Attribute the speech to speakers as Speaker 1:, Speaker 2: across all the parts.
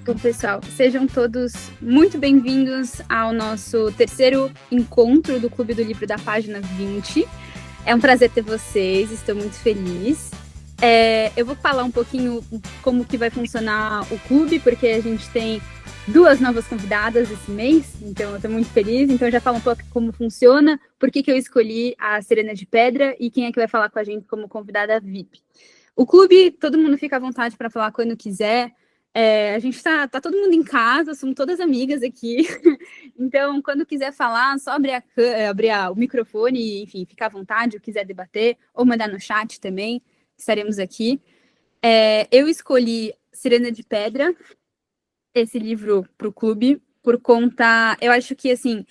Speaker 1: Bom, pessoal, sejam todos muito bem-vindos ao nosso terceiro encontro do Clube do Livro da Página 20. É um prazer ter vocês, estou muito feliz. Eu vou falar um pouquinho como que vai funcionar o clube, porque a gente tem duas novas convidadas esse mês, então eu estou muito feliz. Então eu já falo um pouco como funciona, por que eu escolhi a Serena de Pedra e quem é que vai falar com a gente como convidada VIP. O clube, todo mundo fica à vontade para falar quando quiser. A gente tá todo mundo em casa, somos todas amigas aqui. Então, quando quiser falar, só abrir o microfone e, enfim, ficar à vontade, ou quiser debater, ou mandar no chat também, estaremos aqui. Eu escolhi Sirena de Pedra, esse livro para o clube, por conta... Eu acho que, assim,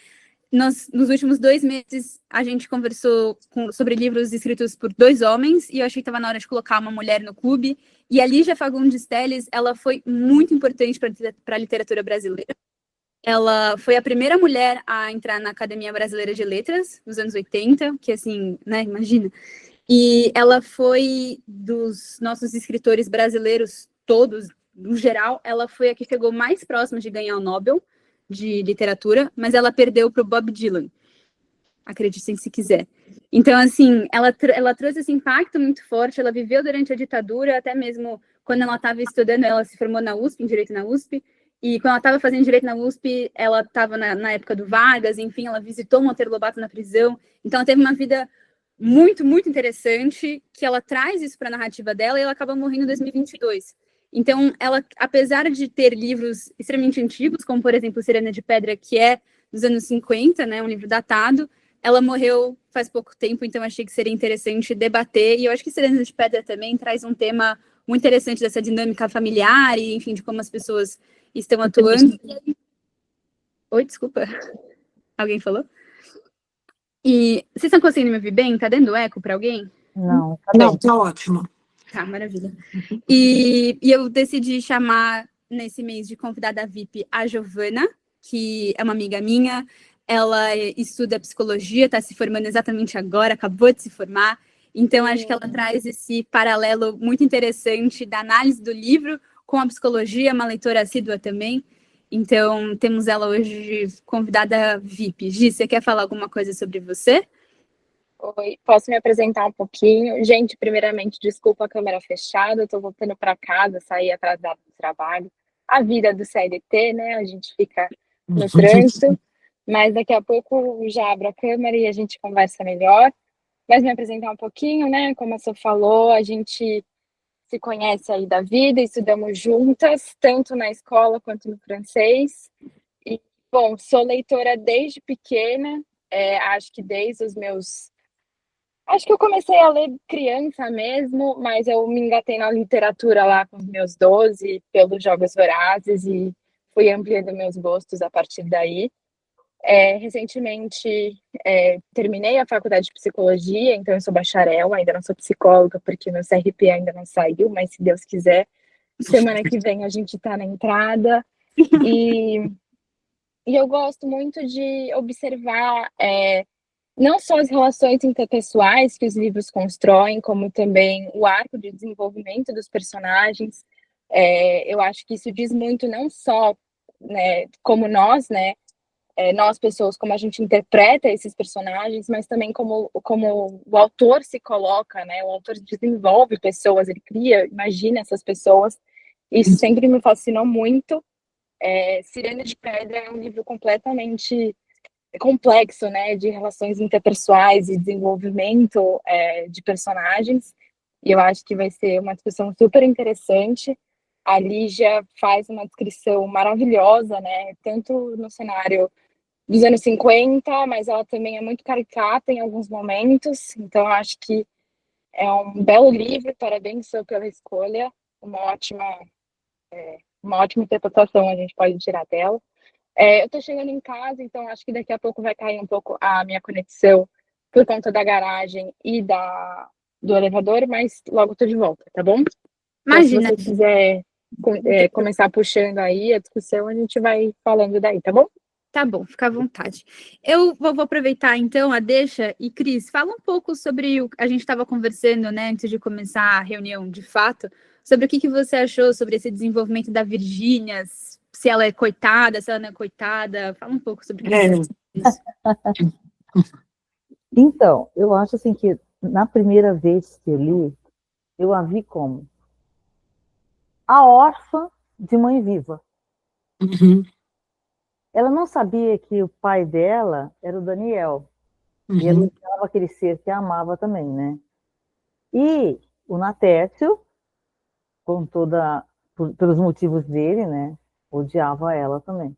Speaker 1: nos últimos 2 meses, a gente conversou sobre livros escritos por 2 homens, e eu achei que estava na hora de colocar uma mulher no clube. E a Lígia Fagundes Telles, ela foi muito importante para a literatura brasileira. Ela foi a primeira mulher a entrar na Academia Brasileira de Letras, nos anos 80, que assim, né, imagina. E ela foi, dos nossos escritores brasileiros todos, no geral, ela foi a que chegou mais próxima de ganhar o Nobel de literatura, mas ela perdeu para o Bob Dylan. Acreditem se quiser. Então, assim, ela trouxe esse impacto muito forte, ela viveu durante a ditadura, até mesmo quando ela estava estudando, ela se formou na USP, em Direito na USP, e quando ela estava fazendo Direito na USP, ela estava na época do Vargas, enfim, ela visitou Monteiro Lobato na prisão, então ela teve uma vida muito, muito interessante, que ela traz isso para a narrativa dela, e ela acaba morrendo em 2022. Então, ela, apesar de ter livros extremamente antigos, como, por exemplo, Serena de Pedra, que é dos anos 50, né, um livro datado, ela morreu faz pouco tempo, então achei que seria interessante debater, e eu acho que Serena de Pedra também traz um tema muito interessante dessa dinâmica familiar, e enfim, de como as pessoas estão atuando. Oi, desculpa. Alguém falou? E vocês estão conseguindo me ouvir bem? Tá dando eco para alguém?
Speaker 2: Não, tá ótimo.
Speaker 1: Tá, maravilha. E eu decidi chamar, nesse mês de convidada VIP, a Giovana, que é uma amiga minha. Ela estuda psicologia, está se formando exatamente agora, acabou de se formar. Então, acho que ela traz esse paralelo muito interessante da análise do livro com a psicologia, uma leitora assídua também. Então, temos ela hoje convidada VIP. Gi, você quer falar alguma coisa sobre você?
Speaker 3: Oi, posso me apresentar um pouquinho? Gente, primeiramente, desculpa a câmera fechada, eu tô voltando para casa, saí atrasada do trabalho. A vida do CLT, né? A gente fica no trânsito, mas daqui a pouco já abro a câmera e a gente conversa melhor. Mas me apresentar um pouquinho, né? Como a Sô falou, a gente se conhece aí da vida, estudamos juntas, tanto na escola quanto no francês. E, bom, sou leitora desde pequena, acho que desde os meus... Acho que eu comecei a ler criança mesmo, mas eu me engatei na literatura lá com os meus 12, pelos Jogos Vorazes, e fui ampliando meus gostos a partir daí. Recentemente, terminei a faculdade de psicologia, então eu sou bacharel, ainda não sou psicóloga, porque meu CRP ainda não saiu, mas se Deus quiser, semana que vem a gente está na entrada. E eu gosto muito de observar... não só as relações interpessoais que os livros constroem, como também o arco de desenvolvimento dos personagens. Eu acho que isso diz muito não só, né, como nós, né, nós pessoas, como a gente interpreta esses personagens, mas também como o autor se coloca, né, o autor desenvolve pessoas, ele cria, imagina essas pessoas. Isso sempre me fascinou muito. Sirena de Pedra é um livro completamente complexo, né, de relações interpessoais e desenvolvimento de personagens, e eu acho que vai ser uma discussão super interessante. A Lígia faz uma descrição maravilhosa, né, tanto no cenário dos anos 50, mas ela também é muito caricata em alguns momentos, então eu acho que é um belo livro, parabéns pela escolha, uma ótima interpretação a gente pode tirar dela. Eu tô chegando em casa, então acho que daqui a pouco vai cair um pouco a minha conexão por conta da garagem e do elevador, mas logo tô de volta, tá bom?
Speaker 1: Imagina.
Speaker 3: Então, se você quiser começar puxando aí a discussão, a gente vai falando daí, tá bom?
Speaker 1: Tá bom, fica à vontade. Eu vou aproveitar, então, a deixa. E, Cris, fala um pouco sobre a gente estava conversando, né, antes de começar a reunião, de fato, sobre o que você achou sobre esse desenvolvimento da Virgínia, se ela é coitada, se ela não é coitada. Fala um pouco sobre isso.
Speaker 4: Então, eu acho assim que na primeira vez que eu li, eu a vi como a órfã de mãe viva.
Speaker 2: Uhum.
Speaker 4: Ela não sabia que o pai dela era o Daniel. E ela odiava aquele ser que a amava também, né? E o Natécio, pelos motivos dele, né? Odiava ela também.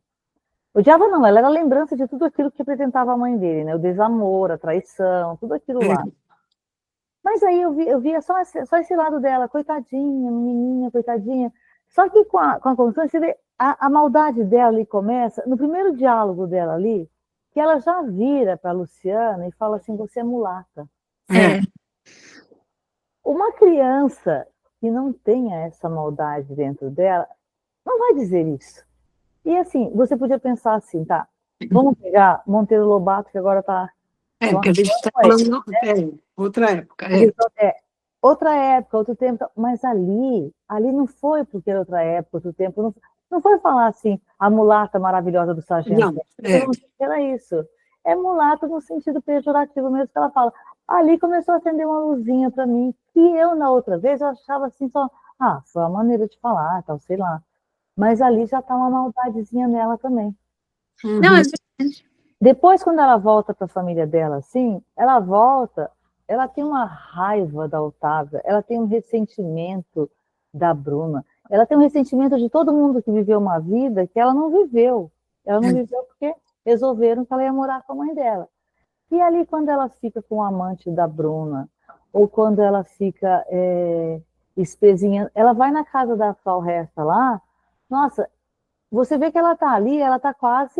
Speaker 4: Odiava não, ela era a lembrança de tudo aquilo que representava a mãe dele, né? O desamor, a traição, tudo aquilo lá. Mas aí eu via só esse lado dela, coitadinha, menininha, coitadinha. Só que com a Constância, você vê, a maldade dela ali começa, no primeiro diálogo dela ali, que ela já vira para a Luciana e fala assim, você é mulata. Uma criança que não tenha essa maldade dentro dela, não vai dizer isso. E assim, você podia pensar assim, tá, vamos pegar Monteiro Lobato, que agora está...
Speaker 2: Porque a gente está falando outra época.
Speaker 4: Outra época, outro tempo, mas ali não foi porque era outra época, outro tempo, não foi falar assim, a mulata maravilhosa do sargento. Não era isso. É mulata no sentido pejorativo mesmo que ela fala. Ali começou a acender uma luzinha para mim, que eu, na outra vez, eu achava assim, só uma maneira de falar, tal, sei lá. Mas ali já tá uma maldadezinha nela também.
Speaker 1: Não, é verdade.
Speaker 4: Depois, quando ela volta para a família dela, assim, ela volta, ela tem uma raiva da Otávia, ela tem um ressentimento da Bruna, ela tem um ressentimento de todo mundo que viveu uma vida que ela não viveu. Ela não viveu porque resolveram que ela ia morar com a mãe dela. E ali, quando ela fica com o amante da Bruna, ou quando ela fica espezinhando, ela vai na casa da Falresta lá, nossa, você vê que ela tá ali, ela tá quase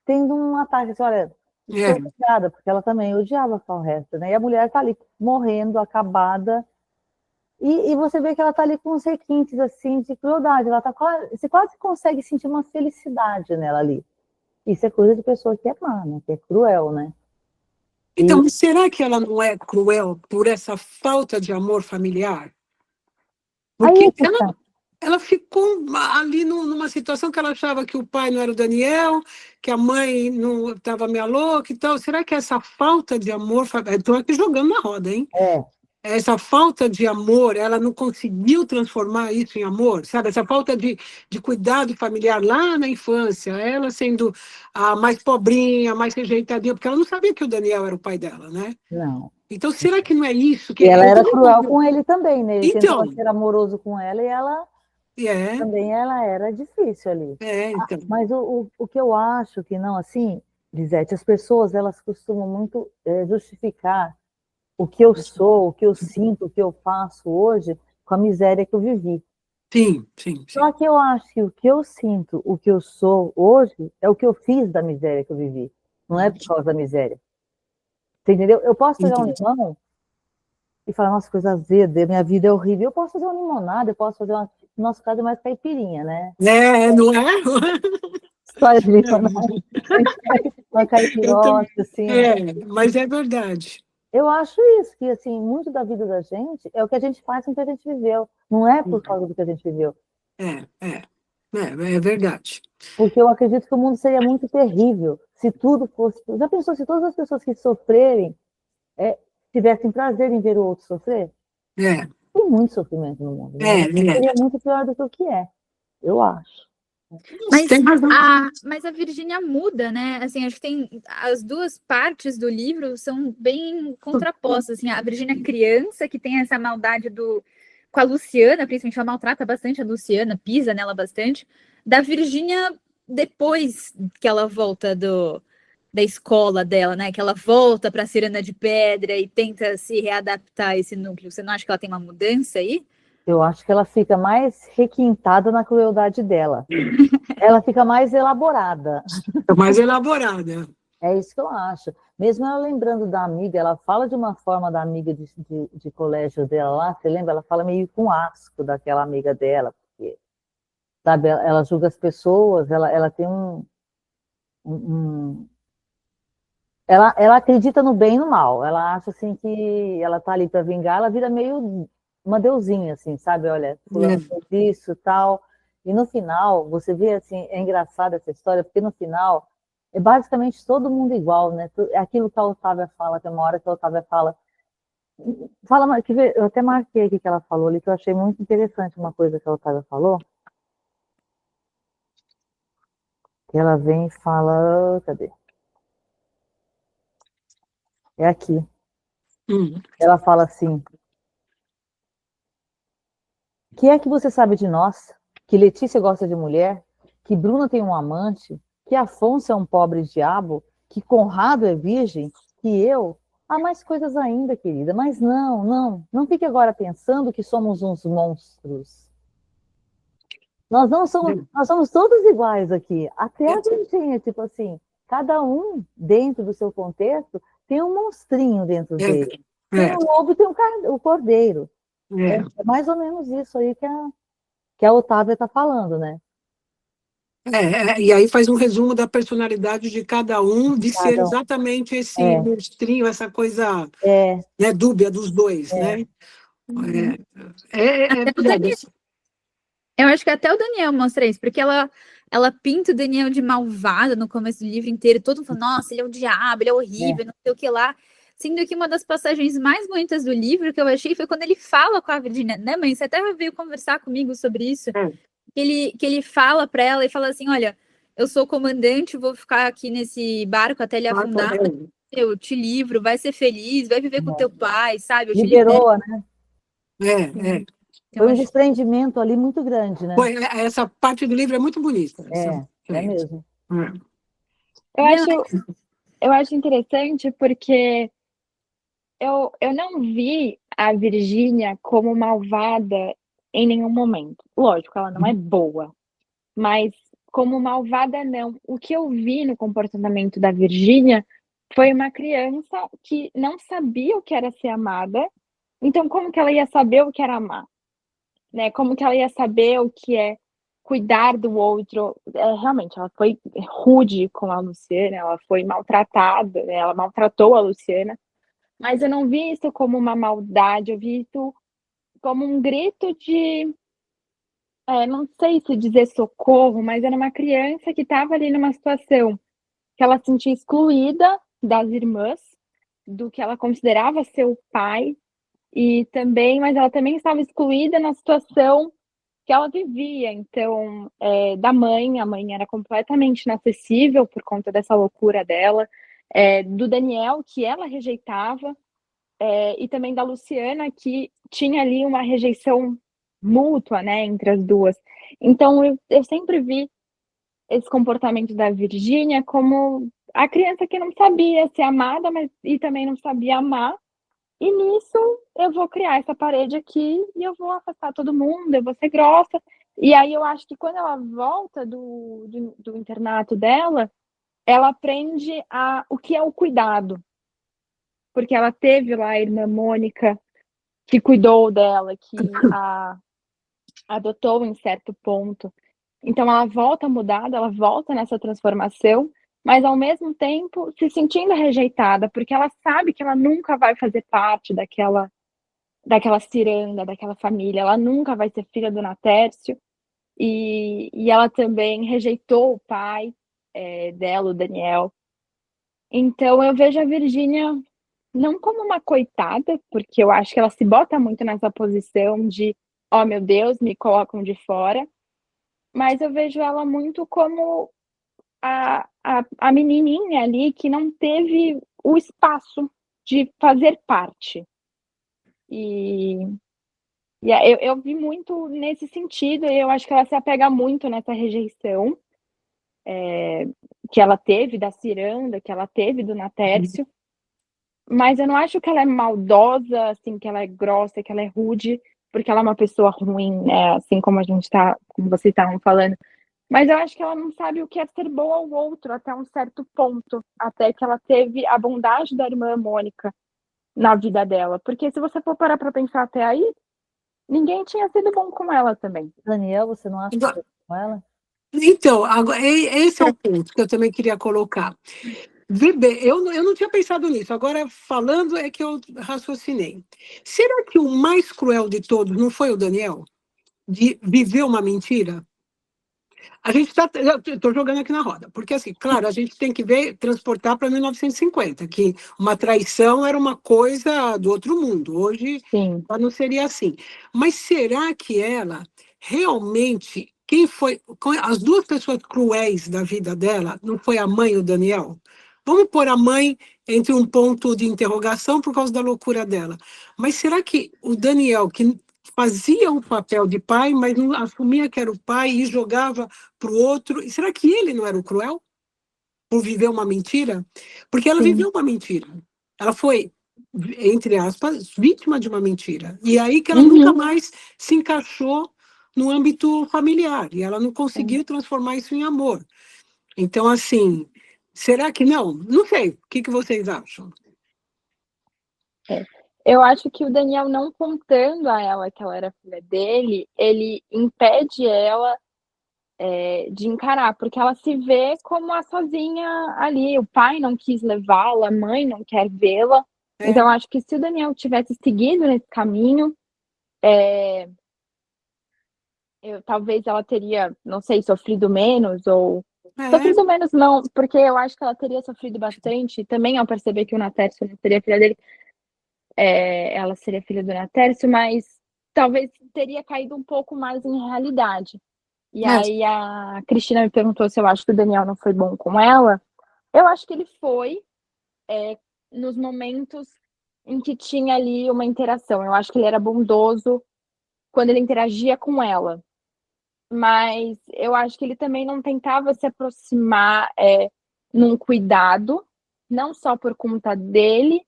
Speaker 4: tendo um ataque, assim, olha, estou obrigada, porque ela também odiava a Falresta, né? E a mulher tá ali morrendo, acabada, e você vê que ela tá ali com uns requintes, assim, de crueldade, ela tá você quase consegue sentir uma felicidade nela ali. Isso é coisa de pessoa que é má, né? Que é cruel, né?
Speaker 2: Então, será que ela não é cruel por essa falta de amor familiar? Porque ela ficou ali numa situação que ela achava que o pai não era o Daniel, que a mãe não estava meio louca e tal. Será que essa falta de amor... Estou aqui jogando na roda, hein? Essa falta de amor, ela não conseguiu transformar isso em amor, sabe? Essa falta de cuidado familiar lá na infância, ela sendo a mais pobrinha, mais rejeitadinha, porque ela não sabia que o Daniel era o pai dela, né?
Speaker 4: Não.
Speaker 2: Então, será que não é isso? Que
Speaker 4: e ela era cruel com ele também, né? Ele
Speaker 2: então,
Speaker 4: tentou ser amoroso com ela e ela também ela era difícil ali.
Speaker 2: Então.
Speaker 4: Mas o que eu acho que não, assim, Lisete, as pessoas, elas costumam muito justificar o que eu sou, o que eu sinto, o que eu faço hoje com a miséria que eu vivi.
Speaker 2: Sim.
Speaker 4: Só que eu acho que o que eu sinto, o que eu sou hoje, é o que eu fiz da miséria que eu vivi. Não é por causa da miséria. Você entendeu? Eu posso pegar um limão e falar, nossa, coisa azeda, minha vida é horrível. Eu posso fazer uma limonada, eu posso fazer no nosso caso é mais caipirinha, né?
Speaker 2: Não é?
Speaker 4: História de limonada. Uma caipirosca, assim.
Speaker 2: Mas é verdade.
Speaker 4: Eu acho isso, que assim, muito da vida da gente é o que a gente faz com o que a gente viveu. Não é por causa do que a gente viveu.
Speaker 2: É verdade.
Speaker 4: Porque eu acredito que o mundo seria muito terrível se tudo fosse... Já pensou se todas as pessoas que sofrerem tivessem prazer em ver o outro sofrer? Tem muito sofrimento no mundo. Seria muito pior do que o que é, eu acho.
Speaker 1: Mas a Virgínia muda, né? Assim, acho que tem as duas partes do livro são bem contrapostas. Assim, a Virgínia criança, que tem essa maldade com a Luciana, principalmente, ela maltrata bastante a Luciana, pisa nela bastante. Da Virgínia, depois que ela volta da escola dela, né? Que ela volta para a Ciranda de Pedra e tenta se readaptar a esse núcleo. Você não acha que ela tem uma mudança aí?
Speaker 4: Eu acho que ela fica mais requintada na crueldade dela. Ela fica mais elaborada.
Speaker 2: Mais elaborada.
Speaker 4: É isso que eu acho. Mesmo ela lembrando da amiga, ela fala de uma forma da amiga de colégio dela lá, você lembra? Ela fala meio com asco daquela amiga dela, porque, sabe, ela julga as pessoas, ela tem ela acredita no bem e no mal. Ela acha assim que ela tá ali para vingar, ela vira meio uma deusinha, assim, sabe? Olha, fulano fez isso e tal. E no final, você vê, assim, é engraçada essa história, porque no final é basicamente todo mundo igual, né? É aquilo que a Otávia fala, tem uma hora que a Otávia fala, quer ver, eu até marquei aqui que ela falou ali, que eu achei muito interessante uma coisa que a Otávia falou, que ela vem e fala, cadê? É aqui. Ela fala assim, que é que você sabe de nós? Que Letícia gosta de mulher? Que Bruna tem um amante? Que Afonso é um pobre diabo? Que Conrado é virgem? Que eu? Há mais coisas ainda, querida. Mas não fique agora pensando que somos uns monstros. Nós somos todos iguais aqui. Até a Virgínia, tipo assim, cada um dentro do seu contexto tem um monstrinho dentro dele. Tem o lobo e tem o cordeiro. É mais ou menos isso aí que a Otávia está falando, né?
Speaker 2: E aí faz um resumo da personalidade de cada um, de ser exatamente esse monstrinho, essa coisa né, dúbia dos dois, né?
Speaker 1: Eu acho que até o Daniel mostra isso, porque ela pinta o Daniel de malvado no começo do livro inteiro, todo mundo fala, nossa, ele é o diabo, ele é horrível, não sei o que lá. Sendo que uma das passagens mais bonitas do livro que eu achei foi quando ele fala com a Virgínia, né, mãe? Você até veio conversar comigo sobre isso. Que ele fala para ela e fala assim: olha, eu sou comandante, vou ficar aqui nesse barco até ele afundar. Eu te livro, vai ser feliz, vai viver com teu pai, sabe? Eu
Speaker 4: Liberou, né?
Speaker 1: Então,
Speaker 4: foi um desprendimento ali muito grande, né?
Speaker 2: Essa parte do livro é muito bonita.
Speaker 4: É mesmo.
Speaker 3: Eu acho interessante porque eu não vi a Virgínia como malvada em nenhum momento. Lógico, ela não é boa, mas como malvada não. O que eu vi no comportamento da Virgínia foi uma criança que não sabia o que era ser amada, então como que ela ia saber o que era amar? Né? Como que ela ia saber o que é cuidar do outro? Realmente, ela foi rude com a Luciana, ela foi maltratada, né? Ela maltratou a Luciana, mas eu não vi isso como uma maldade, eu vi isso como um grito de, não sei se dizer socorro, mas era uma criança que estava ali numa situação que ela se sentia excluída das irmãs, do que ela considerava ser o pai, mas ela também estava excluída na situação que ela vivia, então, da mãe, a mãe era completamente inacessível por conta dessa loucura dela, do Daniel, que ela rejeitava, e também da Luciana, que tinha ali uma rejeição mútua, né, entre as duas. Então, eu sempre vi esse comportamento da Virgínia como a criança que não sabia ser amada, e também não sabia amar, e nisso eu vou criar essa parede aqui e eu vou afastar todo mundo, eu vou ser grossa. E aí eu acho que quando ela volta do internato dela, ela aprende o que é o cuidado. Porque ela teve lá a irmã Mônica, que cuidou dela, que a adotou em certo ponto. Então ela volta mudada, ela volta nessa transformação, mas ao mesmo tempo se sentindo rejeitada, porque ela sabe que ela nunca vai fazer parte daquela ciranda, daquela família, ela nunca vai ser filha do Natércio, e ela também rejeitou o pai dela, o Daniel. Então eu vejo a Virgínia não como uma coitada, porque eu acho que ela se bota muito nessa posição de, oh meu Deus, me colocam de fora, mas eu vejo ela muito como a menininha ali que não teve o espaço de fazer parte. E eu vi muito nesse sentido, e eu acho que ela se apega muito nessa rejeição que ela teve da ciranda, que ela teve do Natércio, mas eu não acho que ela é maldosa, assim, que ela é grossa, que ela é rude, porque ela é uma pessoa ruim, né, assim como como vocês estavam falando. Mas eu acho que ela não sabe o que é ser boa ao outro até um certo ponto, até que ela teve a bondade da irmã Mônica na vida dela. Porque se você for parar para pensar até aí, ninguém tinha sido bom com ela também.
Speaker 4: Daniel, você não acha que foi com ela?
Speaker 2: Então, agora, esse é o ponto que eu também queria colocar. Vê bem, eu não tinha pensado nisso. Agora, falando, é que eu raciocinei. Será que o mais cruel de todos não foi o Daniel? De viver uma mentira? A gente está. Estou jogando aqui na roda, porque, assim, claro, a gente tem que ver, transportar para 1950, que uma traição era uma coisa do outro mundo. Hoje
Speaker 3: Sim.
Speaker 2: não seria assim. Mas será que ela realmente. Quem foi. As duas pessoas cruéis da vida dela não foi a mãe e o Daniel? Vamos pôr a mãe entre um ponto de interrogação por causa da loucura dela. Mas será que o Daniel, que fazia o papel de pai, mas não assumia que era o pai e jogava para o outro. E será que ele não era o cruel por viver uma mentira? Porque ela viveu uma mentira. Ela foi, entre aspas, vítima de uma mentira. E aí que ela nunca mais se encaixou no âmbito familiar. E ela não conseguiu transformar isso em amor. Então, assim, será que não? Não sei. O que vocês acham?
Speaker 3: Eu acho que o Daniel não contando a ela que ela era filha dele, ele impede ela de encarar, porque ela se vê como a sozinha ali. O pai não quis levá-la, a mãe não quer vê-la. Então, acho que se o Daniel tivesse seguido nesse caminho, talvez ela teria, não sei, sofrido menos, ou... Sofrido menos não, porque eu acho que ela teria sofrido bastante. Também ao perceber que o Natércio não seria filha dele, ela seria filha do Natércio, mas talvez teria caído um pouco mais em realidade. E aí a Cristina me perguntou se eu acho que o Daniel não foi bom com ela. Eu acho que ele foi nos momentos em que tinha ali uma interação. Eu acho que ele era bondoso quando ele interagia com ela. Mas eu acho que ele também não tentava se aproximar num cuidado, não só por conta dele,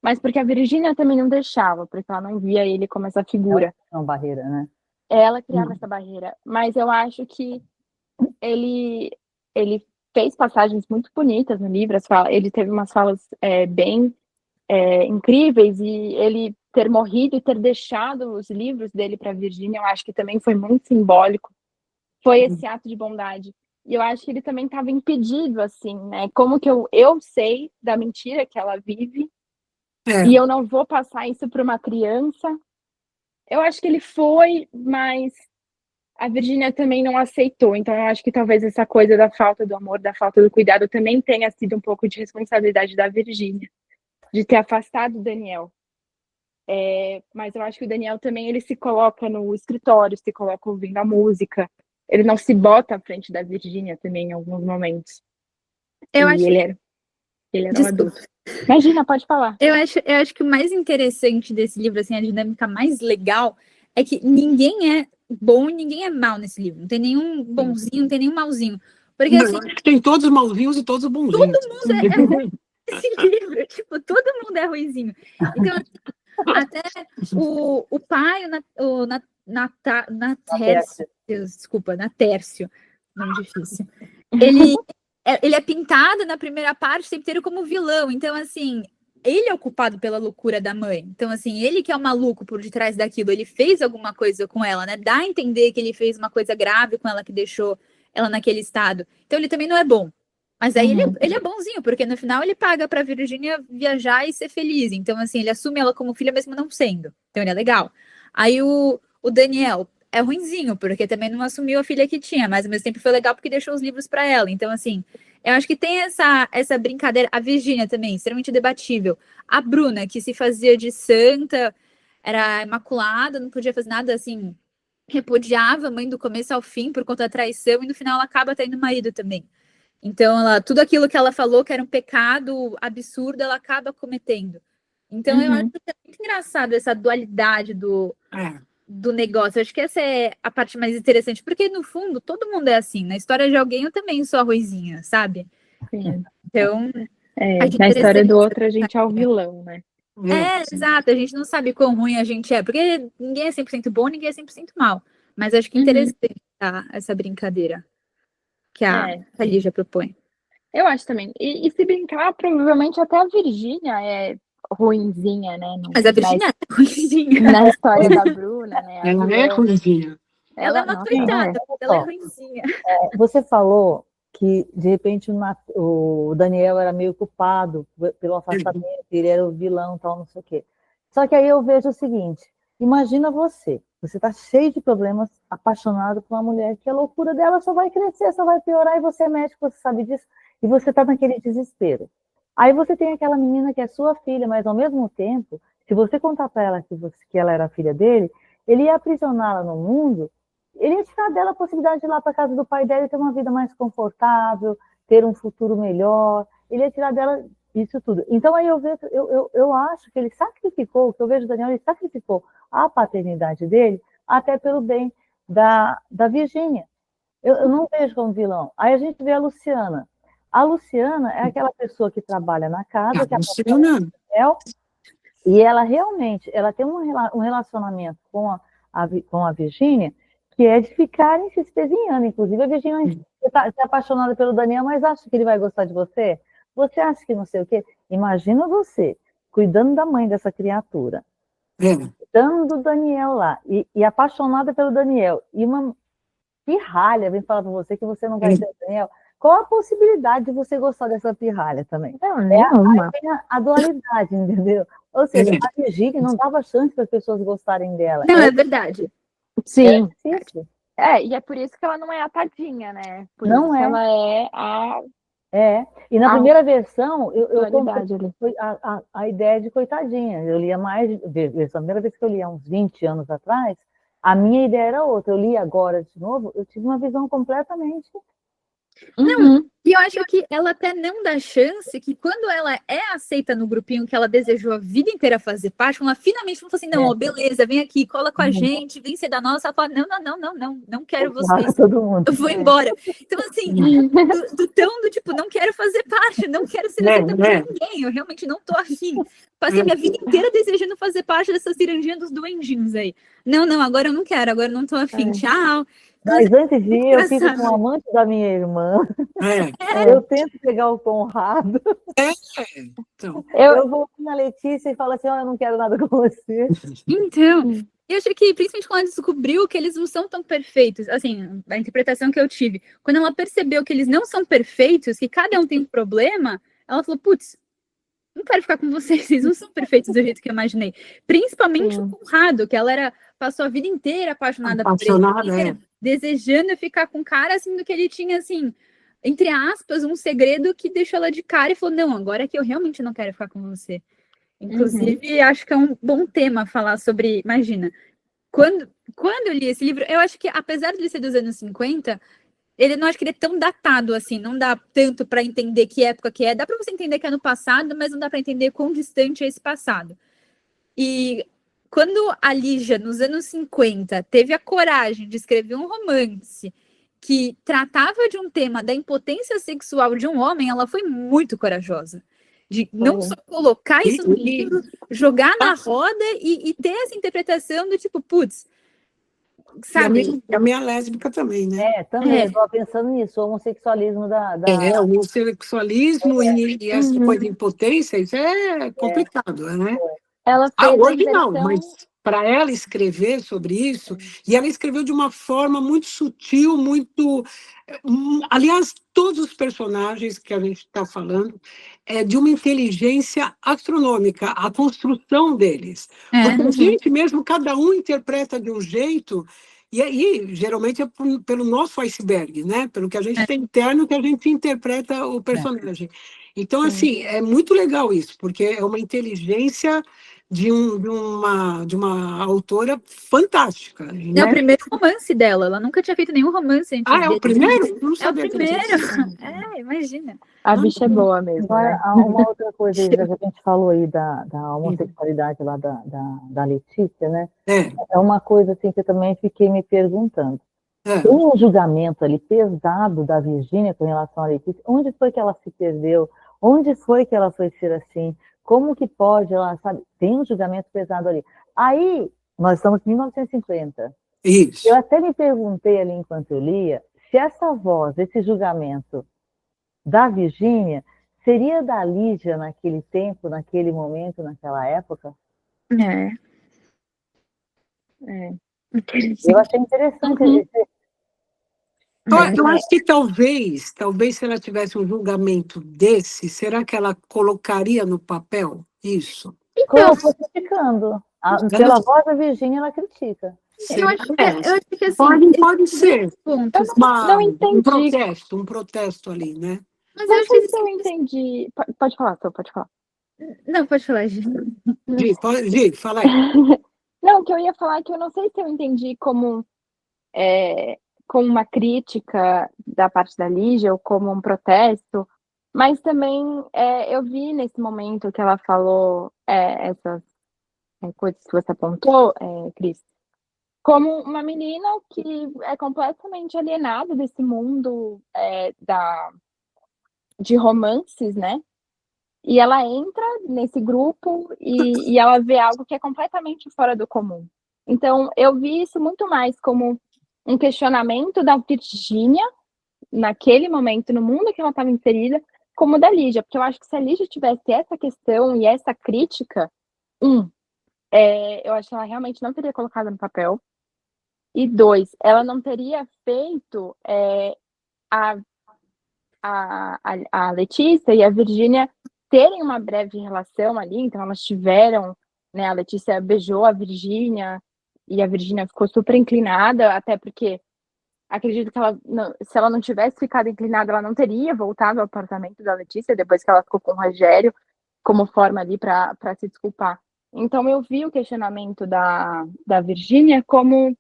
Speaker 3: mas porque a Virgínia também não deixava, porque ela não via ele como essa figura.
Speaker 4: É uma barreira, né?
Speaker 3: Ela criava essa barreira. Mas eu acho que ele fez passagens muito bonitas no livro. Ele teve umas falas bem incríveis, e ele ter morrido e ter deixado os livros dele para a Virgínia, eu acho que também foi muito simbólico. Foi esse ato de bondade. E eu acho que ele também estava impedido, assim, né? Como que eu sei da mentira que ela vive e eu não vou passar isso para uma criança. Eu acho que ele foi, mas a Virgínia também não aceitou. Então, eu acho que talvez essa coisa da falta do amor, da falta do cuidado, também tenha sido um pouco de responsabilidade da Virgínia, de ter afastado o Daniel. Mas eu acho que o Daniel também, ele se coloca no escritório, se coloca ouvindo a música. Ele não se bota à frente da Virgínia também em alguns momentos. Ele era um adulto. Imagina, pode falar.
Speaker 1: Eu acho que o mais interessante desse livro, assim, a dinâmica mais legal, é que ninguém é bom e ninguém é mal nesse livro. Não tem nenhum bonzinho, não tem nenhum malzinho. Porque,
Speaker 2: não,
Speaker 1: assim,
Speaker 2: acho que tem todos os malzinhos e todos os bonzinhos.
Speaker 1: Todo mundo é ruim nesse livro. Tipo, todo mundo é ruinzinho. Então, até o pai, o Natércio, desculpa, Natércio, nome difícil. Ele é pintado na primeira parte o tempo inteiro como vilão. Então, assim, ele é o culpado pela loucura da mãe. Então, assim, ele que é o maluco por detrás daquilo. Ele fez alguma coisa com ela, né? Dá a entender que ele fez uma coisa grave com ela que deixou ela naquele estado. Então, ele também não é bom. Mas aí ele é bonzinho, porque no final ele paga pra Virgínia viajar e ser feliz. Então, assim, ele assume ela como filha mesmo não sendo. Então, ele é legal. Aí o Daniel é ruinzinho, porque também não assumiu a filha que tinha, mas ao mesmo tempo foi legal porque deixou os livros para ela. Então, assim, eu acho que tem essa brincadeira. A Virgínia também, extremamente debatível. A Bruna, que se fazia de santa, era imaculada, não podia fazer nada, assim, repudiava a mãe do começo ao fim por conta da traição, e no final ela acaba tendo marido também. Então, tudo aquilo que ela falou que era um pecado absurdo, ela acaba cometendo. Então, eu acho que é muito engraçado essa dualidade do negócio. Eu acho que essa é a parte mais interessante, porque no fundo todo mundo é assim. Na história de alguém eu também sou a ruizinha, sabe?
Speaker 3: Sim.
Speaker 1: Então,
Speaker 3: na história do outro a gente é o vilão, né?
Speaker 1: Exato, a gente não sabe quão ruim a gente é, porque ninguém é 100% bom, ninguém é 100% mal. Mas acho que é interessante essa brincadeira que a Lígia propõe.
Speaker 3: Eu acho também. E se brincar, provavelmente até a Virgínia é ruinzinha, né?
Speaker 1: Mas a Virgínia é ruinzinha.
Speaker 3: Na história da Bruna, né?
Speaker 2: Ela é ruinzinha.
Speaker 1: Ela é uma coitada, ela é ruinzinha.
Speaker 4: Você falou que de repente o Daniel era meio culpado pelo afastamento, ele era o vilão, tal, não sei o quê. Só que aí eu vejo o seguinte, imagina você está cheio de problemas, apaixonado por uma mulher, que a loucura dela só vai crescer, só vai piorar, e você é médico, você sabe disso, e você está naquele desespero. Aí você tem aquela menina que é sua filha, mas ao mesmo tempo, se você contar para ela que ela era filha dele, ele ia aprisioná-la no mundo, ele ia tirar dela a possibilidade de ir lá para casa do pai dela e ter uma vida mais confortável, ter um futuro melhor, ele ia tirar dela isso tudo. Então aí eu acho que ele sacrificou, que eu vejo o Daniel, ele sacrificou a paternidade dele até pelo bem da Virgínia. Eu não vejo como vilão. Aí a gente vê a Luciana. A Luciana é aquela pessoa que trabalha na casa, que é a e ela realmente, ela tem um relacionamento com a Virgínia, que é de ficarem se espezinhando. Inclusive, a Virgínia está apaixonada pelo Daniel, mas acha que ele vai gostar de você? Você acha que não sei o quê? Imagina você cuidando da mãe dessa criatura, cuidando do Daniel lá, e apaixonada pelo Daniel, e uma pirralha vem falar para você que você não vai ter o Daniel. Qual a possibilidade de você gostar dessa pirralha também?
Speaker 3: Não, nenhuma.
Speaker 4: Aí tem a dualidade, entendeu? Ou seja, a Virgínia não dava chance para as pessoas gostarem dela.
Speaker 1: Não, é verdade.
Speaker 3: Sim.
Speaker 4: Isso.
Speaker 3: E é por isso que ela não é a tadinha, né? Por
Speaker 4: Não
Speaker 3: isso
Speaker 4: é.
Speaker 3: que ela é a...
Speaker 4: E na primeira versão, eu
Speaker 3: comprei
Speaker 4: a ideia de coitadinha. Eu lia mais, a primeira vez que eu li há uns 20 anos atrás, a minha ideia era outra. Eu li agora de novo, eu tive uma visão completamente...
Speaker 1: Não, e eu acho que ela até não dá chance que quando ela é aceita no grupinho que ela desejou a vida inteira fazer parte, ela finalmente falou assim, não, ó, beleza, vem aqui, cola com a gente, vem ser da nossa, ela fala, não quero vocês,
Speaker 4: todo mundo.
Speaker 1: eu vou embora. Então, assim, tipo, não quero fazer parte, não quero ser aceita por ninguém, eu realmente não tô afim. Passei minha vida inteira desejando fazer parte dessa cirandinha dos duendinhos aí. Não, agora eu não quero, agora eu não tô afim, tchau.
Speaker 4: Mas antes de ir, eu fico com o amante da minha irmã. Eu tento pegar o Conrado.
Speaker 2: Então.
Speaker 4: Eu vou na Letícia e falo assim, eu não quero nada com você.
Speaker 1: Então, eu acho que, principalmente quando ela descobriu que eles não são tão perfeitos, assim, a interpretação que eu tive, quando ela percebeu que eles não são perfeitos, que cada um tem um problema, ela falou, putz, não quero ficar com vocês não são perfeitos do jeito que eu imaginei. Principalmente o Conrado, que ela passou a vida inteira apaixonada por ele, desejando ficar com o cara, sendo que ele tinha, assim, entre aspas, um segredo que deixou ela de cara e falou, não, agora é que eu realmente não quero ficar com você. Inclusive, acho que é um bom tema falar sobre, imagina, quando eu li esse livro, eu acho que, apesar de ele ser dos anos 50, ele não acho que ele é tão datado assim, não dá tanto para entender que época que é. Dá para você entender que é no passado, mas não dá para entender quão distante é esse passado. E quando a Lígia, nos anos 50, teve a coragem de escrever um romance que tratava de um tema da impotência sexual de um homem, ela foi muito corajosa. De não só colocar isso no livro, jogar na roda e ter essa interpretação do tipo, putz, sabe?
Speaker 2: E a minha lésbica também, né?
Speaker 4: Também, eu estava pensando nisso, o homossexualismo
Speaker 2: o homossexualismo e essa coisa de impotência, isso é complicado, né?
Speaker 3: Ela fez
Speaker 2: hoje não, mas para ela escrever sobre isso, e ela escreveu de uma forma muito sutil, muito... Aliás, todos os personagens que a gente está falando é de uma inteligência astronômica, a construção deles. Porque a gente mesmo, cada um interpreta de um jeito, e aí, geralmente, é pelo nosso iceberg, né? Pelo que a gente tem interno, que a gente interpreta o personagem. Então, assim, é muito legal isso, porque é uma inteligência de uma autora fantástica.
Speaker 1: É o primeiro romance dela, ela nunca tinha feito nenhum romance antes
Speaker 2: é o primeiro? Não
Speaker 1: É o
Speaker 2: sabia
Speaker 1: primeiro. Imagina.
Speaker 3: A bicha é boa mesmo.
Speaker 4: Agora,
Speaker 3: Né?
Speaker 4: uma outra coisa, já que a gente falou aí da homossexualidade lá da Letícia, né? É uma coisa assim que eu também fiquei me perguntando. Tem um julgamento ali pesado da Virgínia com relação à Letícia. Onde foi que ela se perdeu? Onde foi que ela foi ser assim? Como que pode, ela sabe? Tem um julgamento pesado ali. Aí, nós estamos em 1950.
Speaker 2: Isso.
Speaker 4: Eu até me perguntei ali enquanto eu lia, se essa voz, esse julgamento da Virgínia, seria da Lígia naquele tempo, naquele momento, naquela época? Eu achei interessante.
Speaker 2: Eu acho que talvez se ela tivesse um julgamento desse, será que ela colocaria no papel isso?
Speaker 1: Então,
Speaker 4: criticando. Pela voz da Virgínia, ela critica.
Speaker 1: eu acho que assim,
Speaker 2: Pode ser.
Speaker 1: pontos.
Speaker 3: Não entendi.
Speaker 2: Um protesto ali, né?
Speaker 1: Mas eu
Speaker 3: Não
Speaker 1: acho
Speaker 3: sei
Speaker 1: que
Speaker 3: se eu entendi. Pode falar, Tô, pode falar.
Speaker 1: Não, pode falar, Gi.
Speaker 2: Gi, fala aí.
Speaker 3: Não, o que eu ia falar é que eu não sei se eu entendi como uma crítica da parte da Lígia ou como um protesto, mas também eu vi nesse momento que ela falou essas coisas que você apontou, Cris, como uma menina que é completamente alienada desse mundo de romances, né? E ela entra nesse grupo e ela vê algo que é completamente fora do comum. Então, eu vi isso muito mais como um questionamento da Virgínia, naquele momento, no mundo que ela estava inserida, como da Lígia. Porque eu acho que se a Lígia tivesse essa questão e essa crítica, eu acho que ela realmente não teria colocado no papel. E 2, ela não teria feito a Letícia e a Virgínia terem uma breve relação ali, então elas tiveram, né, a Letícia beijou a Virgínia e a Virgínia ficou super inclinada, até porque acredito que se ela não tivesse ficado inclinada, ela não teria voltado ao apartamento da Letícia depois que ela ficou com o Rogério, como forma ali para se desculpar. Então eu vi o questionamento da Virgínia como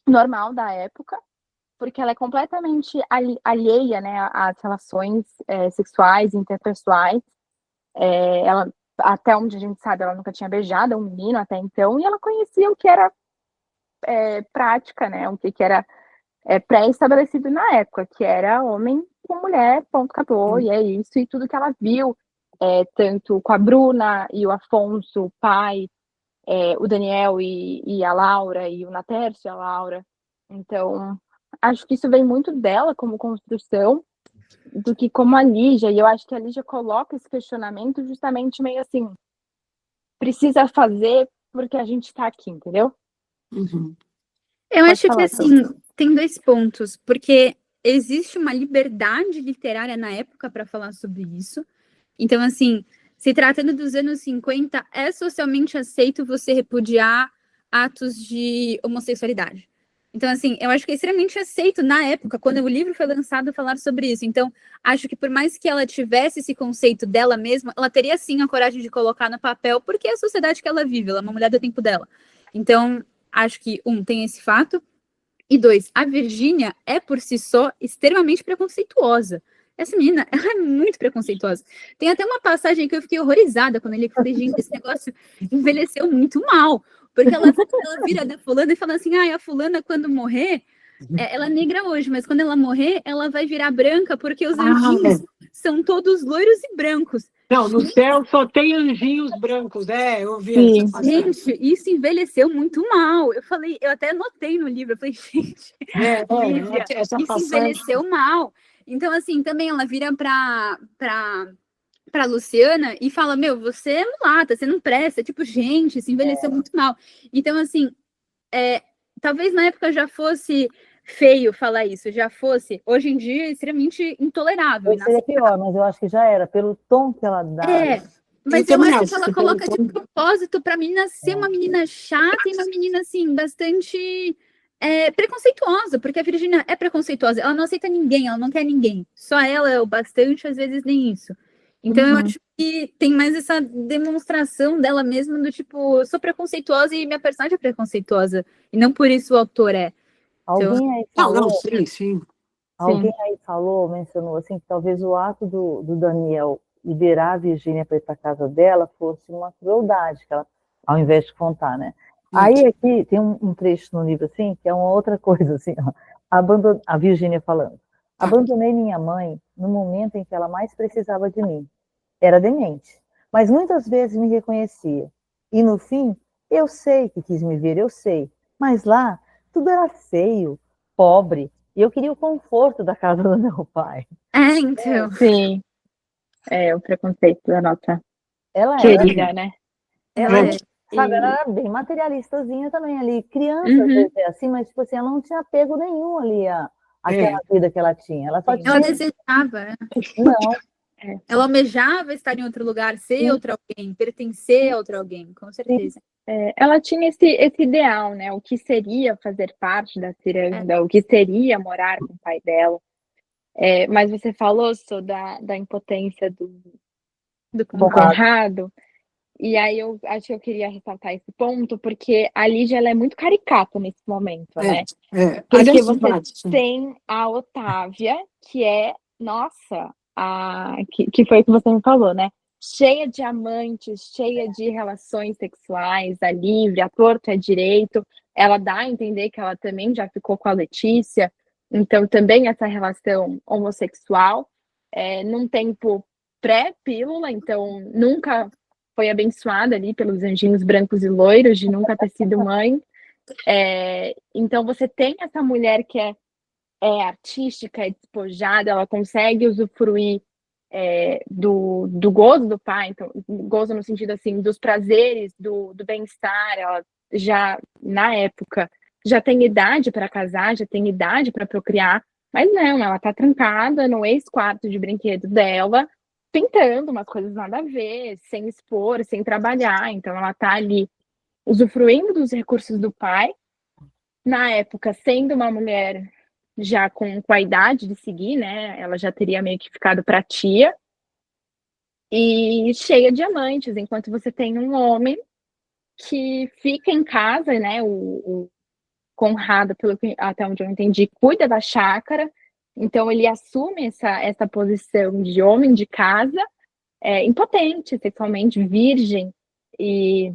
Speaker 3: normal da época, porque ela é completamente alheia, né, às relações sexuais, interpessoais. Ela, até onde a gente sabe, ela nunca tinha beijado um menino até então, e ela conhecia o que era prática, né, o que era pré-estabelecido na época, que era homem com mulher, ponto, acabou, e é isso, e tudo que ela viu, tanto com a Bruna e o Afonso, o pai, o Daniel e a Laura, e o Natércio e a Laura. Então, acho que isso vem muito dela como construção, do que como a Lígia, e eu acho que a Lígia coloca esse questionamento justamente meio assim, precisa fazer porque a gente tá aqui, entendeu?
Speaker 2: Uhum.
Speaker 1: Eu acho que, assim, tem 2 pontos, porque existe uma liberdade literária na época para falar sobre isso. Então, assim, se tratando dos anos 50, é socialmente aceito você repudiar atos de homossexualidade. Então, assim, eu acho que é extremamente aceito na época, quando o livro foi lançado, falar sobre isso. Então, acho que por mais que ela tivesse esse conceito dela mesma, ela teria sim a coragem de colocar no papel, porque é a sociedade que ela vive, ela é uma mulher do tempo dela. Então, acho que, tem esse fato. E 2, a Virgínia é, por si só, extremamente preconceituosa. Essa menina, ela é muito preconceituosa. Tem até uma passagem que eu fiquei horrorizada quando eu li, que eu falei, gente, esse negócio envelheceu muito mal. Porque ela vira da fulana e fala assim, a fulana, quando morrer, ela é negra hoje, mas quando ela morrer, ela vai virar branca, porque os anjinhos são todos loiros e brancos.
Speaker 2: Não, no céu só tem anjinhos brancos, eu vi essa passagem.
Speaker 1: Gente, isso envelheceu muito mal. Eu até anotei no livro, eu falei, gente, Lívia,
Speaker 2: essa
Speaker 1: isso
Speaker 2: passagem...
Speaker 1: envelheceu mal. Então, assim, também ela vira pra Luciana e fala, você é mulata, você não presta. Tipo, gente, isso envelheceu muito mal. Então, assim, talvez na época já fosse feio falar isso, já fosse, hoje em dia, é extremamente intolerável.
Speaker 4: Seria pior, mas eu acho que já era, pelo tom que ela dá.
Speaker 1: Mas eu acho que ela coloca de propósito para a menina ser uma menina chata e uma menina, assim, bastante preconceituosa, porque a Virgínia é preconceituosa, ela não aceita ninguém, ela não quer ninguém, só ela é o bastante, às vezes nem isso. Então eu acho que tem mais essa demonstração dela mesma do tipo, eu sou preconceituosa e minha personagem é preconceituosa, e não por isso o autor é.
Speaker 4: Alguém aí falou...
Speaker 2: sim.
Speaker 4: Alguém aí mencionou assim, que talvez o ato do Daniel liberar a Virgínia para ir para a casa dela fosse uma crueldade, que ela, ao invés de contar, né? Aí aqui tem um trecho no livro assim, que é uma outra coisa assim, a Virgínia falando. Abandonei minha mãe no momento em que ela mais precisava de mim. Era demente, mas muitas vezes me reconhecia. E no fim, eu sei que quis me ver, eu sei. Mas lá, tudo era feio, pobre, e eu queria o conforto da casa do meu pai.
Speaker 1: Então.
Speaker 3: Sim. O preconceito da nossa
Speaker 4: querida,
Speaker 3: né?
Speaker 4: Sabe, ela era bem materialistazinha também ali. Criança, às vezes é assim, mas tipo assim, ela não tinha apego nenhum ali aquela vida que ela tinha. Ela só
Speaker 3: Sim.
Speaker 4: tinha...
Speaker 1: Ela desejava,
Speaker 4: Não,
Speaker 1: ela almejava estar em outro lugar, ser outro alguém, pertencer a outro alguém, com certeza.
Speaker 3: Ela tinha esse ideal, né? O que seria fazer parte da ciranda, o que seria morar com o pai dela. Mas você falou da impotência do Conrado, e aí eu acho que eu queria ressaltar esse ponto, porque a Lígia ela é muito caricata nesse momento, né? Porque
Speaker 2: Aliás,
Speaker 3: você tem a Otávia, que é, nossa, que foi o que você me falou, né? Cheia de amantes, cheia de relações sexuais, a livre, a torto é direito. Ela dá a entender que ela também já ficou com a Letícia, então também essa relação homossexual, num tempo pré-pílula, então nunca foi abençoada ali pelos anjinhos brancos e loiros de nunca ter sido mãe. Então você tem essa mulher que é artística, é despojada, ela consegue usufruir do gozo do pai, então, gozo no sentido assim, dos prazeres, do bem-estar. Ela já, na época, já tem idade para casar, já tem idade para procriar, mas não, ela tá trancada no ex-quarto de brinquedo dela, pintando umas coisas nada a ver, sem expor, sem trabalhar. Então ela tá ali usufruindo dos recursos do pai, na época sendo uma mulher já com a idade de seguir, né? Ela já teria meio que ficado para tia, e cheia de amantes, enquanto você tem um homem que fica em casa, né? O Conrado, até onde eu entendi, cuida da chácara, então ele assume essa posição de homem de casa, impotente sexualmente, virgem, e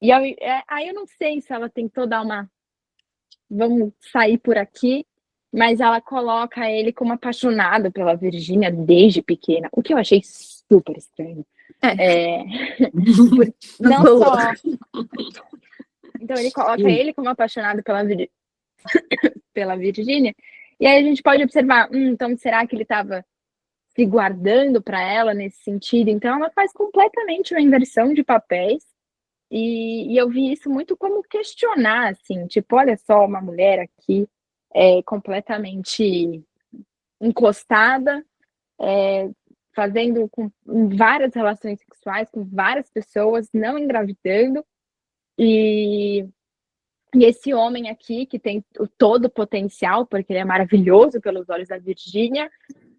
Speaker 3: aí eu não sei se ela tentou dar uma vamos sair por aqui, mas ela coloca ele como apaixonado pela Virgínia desde pequena, o que eu achei super estranho. Não só. Então ele coloca ele como apaixonado pela Virgínia, e aí a gente pode observar, então será que ele estava se guardando para ela nesse sentido? Então ela faz completamente uma inversão de papéis, e eu vi isso muito como questionar, assim, tipo, olha só, uma mulher aqui completamente encostada, fazendo várias relações sexuais com várias pessoas, não engravidando, e esse homem aqui, que tem todo o potencial, porque ele é maravilhoso pelos olhos da Virgínia,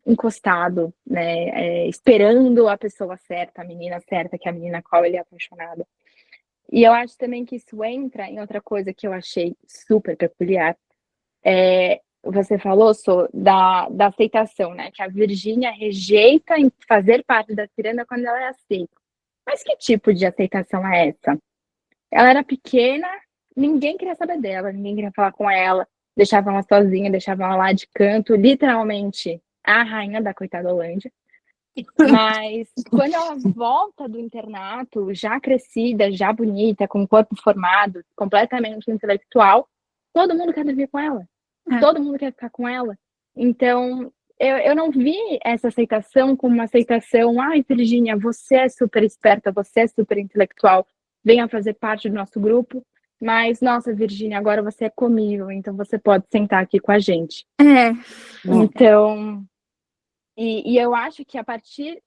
Speaker 3: encostado, né, esperando a pessoa certa, a menina certa, que é a menina a qual ele é apaixonado. E eu acho também que isso entra em outra coisa que eu achei super peculiar. Você falou, da aceitação, né? Que a Virgínia rejeita em fazer parte da ciranda quando ela é aceita. Mas que tipo de aceitação é essa? Ela era pequena, ninguém queria saber dela, ninguém queria falar com ela, deixava ela sozinha, deixava ela lá de canto, literalmente a rainha da coitada Holândia. Mas quando ela volta do internato, já crescida, já bonita, com o corpo formado, completamente intelectual, todo mundo quer dormir com ela. Todo mundo quer ficar com ela. Então, eu não vi essa aceitação como uma aceitação, ai, Virgínia, você é super esperta, você é super intelectual, venha fazer parte do nosso grupo, mas, nossa, Virgínia, agora você é comigo, então você pode sentar aqui com a gente. Então... E eu acho que a partir,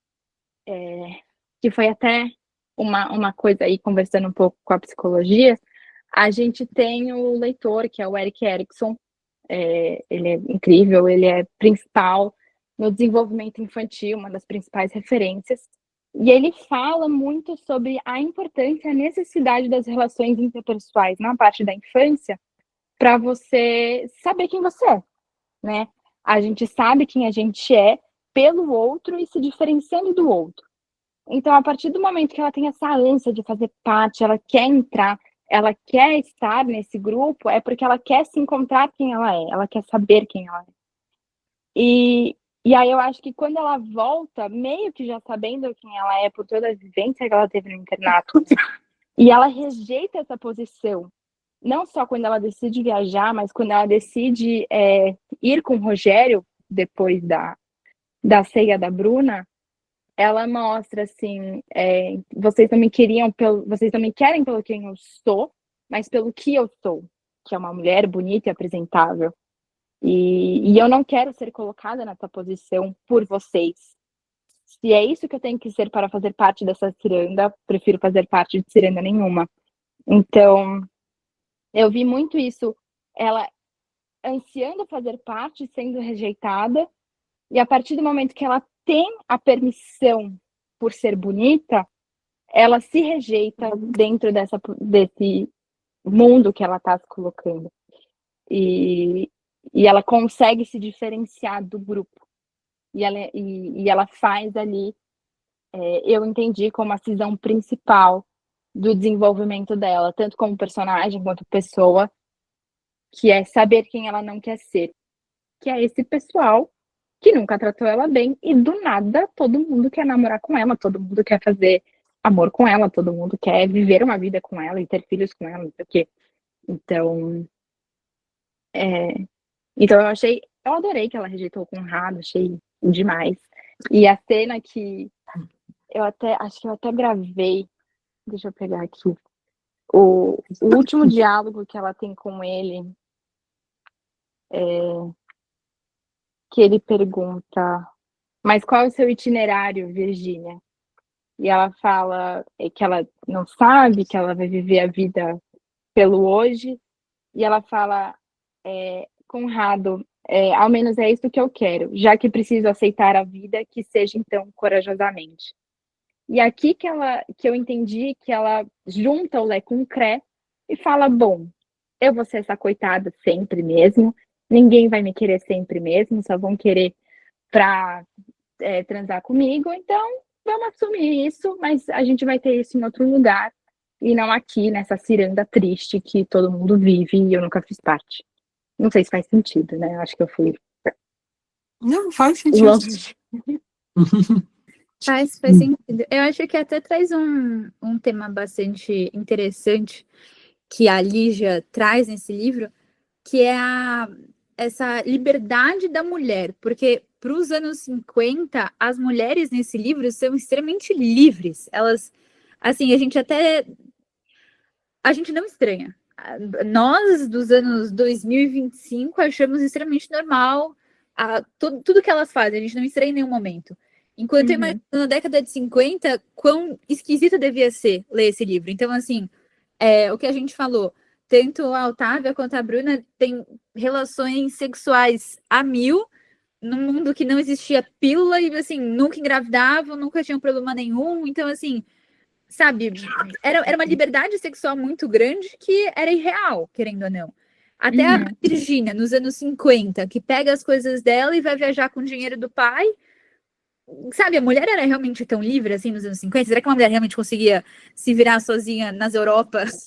Speaker 3: que foi até uma coisa aí, conversando um pouco com a psicologia, a gente tem o leitor, que é o Erik Erikson, ele é incrível, ele é principal no desenvolvimento infantil, uma das principais referências, e ele fala muito sobre a importância e a necessidade das relações interpessoais na parte da infância, para você saber quem você é, né? A gente sabe quem a gente é pelo outro e se diferenciando do outro. Então, a partir do momento que ela tem essa ânsia de fazer parte, ela quer entrar, ela quer estar nesse grupo, é porque ela quer se encontrar quem ela quer saber quem ela é. E aí eu acho que quando ela volta, meio que já sabendo quem ela é, por toda a vivência que ela teve no internato, e ela rejeita essa posição, não só quando ela decide viajar, mas quando ela decide ir com o Rogério, depois da ceia da Bruna, ela mostra assim, vocês não me querem pelo quem eu sou, mas pelo que eu sou, que é uma mulher bonita e apresentável. E eu não quero ser colocada nessa posição por vocês. Se é isso que eu tenho que ser para fazer parte dessa ciranda, prefiro fazer parte de ciranda nenhuma. Então, eu vi muito isso, ela ansiando fazer parte, sendo rejeitada, e a partir do momento que ela tem a permissão por ser bonita, ela se rejeita dentro desse mundo que ela está se colocando. E ela consegue se diferenciar do grupo. E ela faz ali, eu entendi como a cisão principal do desenvolvimento dela, tanto como personagem quanto pessoa, que é saber quem ela não quer ser. Que é esse pessoal que nunca tratou ela bem, e do nada todo mundo quer namorar com ela, todo mundo quer fazer amor com ela, todo mundo quer viver uma vida com ela e ter filhos com ela, não sei o quê. Então, eu adorei que ela rejeitou o Conrado, achei demais. E a cena que acho que eu até gravei, deixa eu pegar aqui, o último diálogo que ela tem com ele, que ele pergunta, mas qual é o seu itinerário, Virgínia? E ela fala que ela não sabe, que ela vai viver a vida pelo hoje, e ela fala, Conrado, ao menos é isso que eu quero, já que preciso aceitar a vida, que seja então corajosamente. E aqui que eu entendi que ela junta o Lé com o Cré e fala, bom, eu vou ser essa coitada sempre mesmo, ninguém vai me querer sempre mesmo, só vão querer pra transar comigo, então vamos assumir isso, mas a gente vai ter isso em outro lugar, e não aqui, nessa ciranda triste que todo mundo vive e eu nunca fiz parte. Não sei se faz sentido, né? Acho que eu fui...
Speaker 2: Não, faz sentido.
Speaker 1: Faz sentido. Eu acho que até traz um tema bastante interessante que a Lígia traz nesse livro, que é essa liberdade da mulher, porque para os anos 50, as mulheres nesse livro são extremamente livres. Elas, assim, a gente não estranha. Nós, dos anos 2025, achamos extremamente normal tudo que elas fazem, a gente não estranha em nenhum momento. Enquanto eu imagino, na década de 50, quão esquisito devia ser ler esse livro. Então, assim, o que a gente falou, tanto a Otávia quanto a Bruna têm relações sexuais a 1000, num mundo que não existia pílula, e, assim, nunca engravidavam, nunca tinham problema nenhum. Então, assim, sabe, era uma liberdade sexual muito grande que era irreal, querendo ou não. Até a Virgínia, nos anos 50, que pega as coisas dela e vai viajar com o dinheiro do pai. Sabe, a mulher era realmente tão livre assim nos anos 50? Será que uma mulher realmente conseguia se virar sozinha nas Europas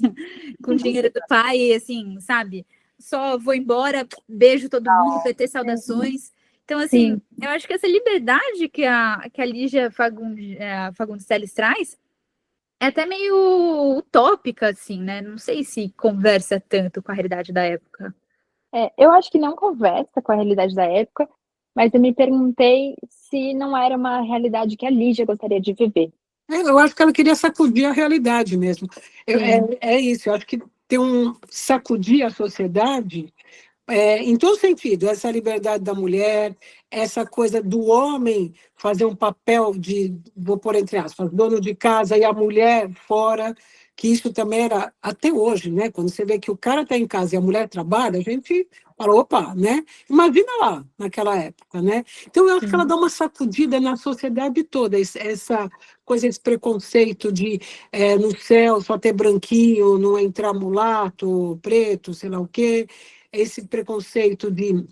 Speaker 1: com o dinheiro do pai, assim, sabe? Só vou embora, beijo todo mundo, PT saudações. Então, assim, sim, eu acho que essa liberdade que a Lígia Fagundes Telles traz é até meio utópica, assim, né? Não sei se conversa tanto com a realidade da época.
Speaker 3: Eu acho que não conversa com a realidade da época, mas eu me perguntei se não era uma realidade que a Lígia gostaria de viver.
Speaker 2: Eu acho que ela queria sacudir a realidade mesmo. Isso, eu acho que tem sacudir a sociedade em todo sentido, essa liberdade da mulher, essa coisa do homem fazer um papel de, vou pôr entre aspas, dono de casa e a mulher fora, que isso também era até hoje, né? Quando você vê que o cara está em casa e a mulher trabalha, a gente fala, opa, né? Imagina lá, naquela época, né? Então, eu acho que ela dá uma sacudida na sociedade toda, essa coisa, esse preconceito de no céu só ter branquinho, não entrar mulato, preto, sei lá o quê, esse preconceito de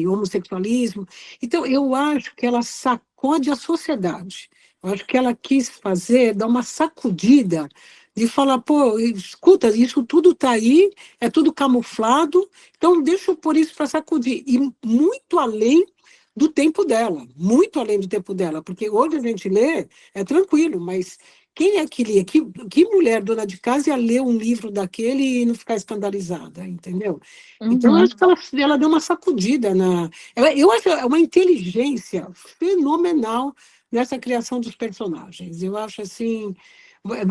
Speaker 2: homossexualismo. Então, eu acho que ela sacode a sociedade. Eu acho que ela quis dar uma sacudida de falar, pô, escuta, isso tudo está aí, é tudo camuflado, então deixa eu pôr isso para sacudir. E muito além do tempo dela, muito além do tempo dela, porque hoje a gente lê, é tranquilo, mas quem é que lia? Que mulher dona de casa ia ler um livro daquele e não ficar escandalizada, entendeu? Então, eu acho que ela deu uma sacudida eu acho uma inteligência fenomenal nessa criação dos personagens. Eu acho assim,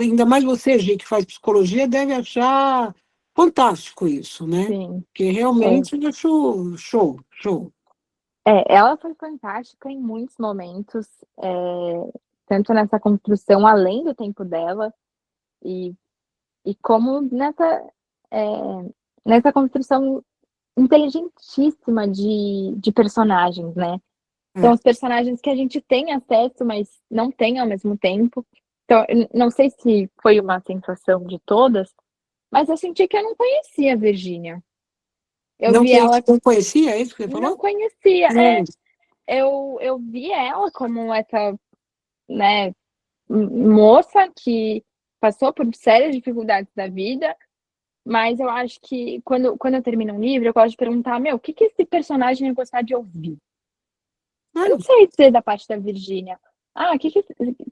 Speaker 2: ainda mais você, Gi, que faz psicologia, deve achar fantástico isso, né?
Speaker 3: Sim.
Speaker 2: Que realmente eu acho show.
Speaker 3: Ela foi fantástica em muitos momentos, tanto nessa construção além do tempo dela, e como nessa construção inteligentíssima de personagens, né? São os personagens que a gente tem acesso, mas não tem ao mesmo tempo. Então, eu não sei se foi uma sensação de todas, mas eu senti que eu não conhecia a Virgínia. Eu vi ela...
Speaker 2: Não conhecia, é isso que você falou?
Speaker 3: Não conhecia. Eu vi ela como essa, né, moça que passou por sérias dificuldades da vida, mas eu acho que quando eu termino um livro, eu gosto de perguntar, o que esse personagem ia gostar de ouvir? Eu não sei dizer da parte da Virgínia. O que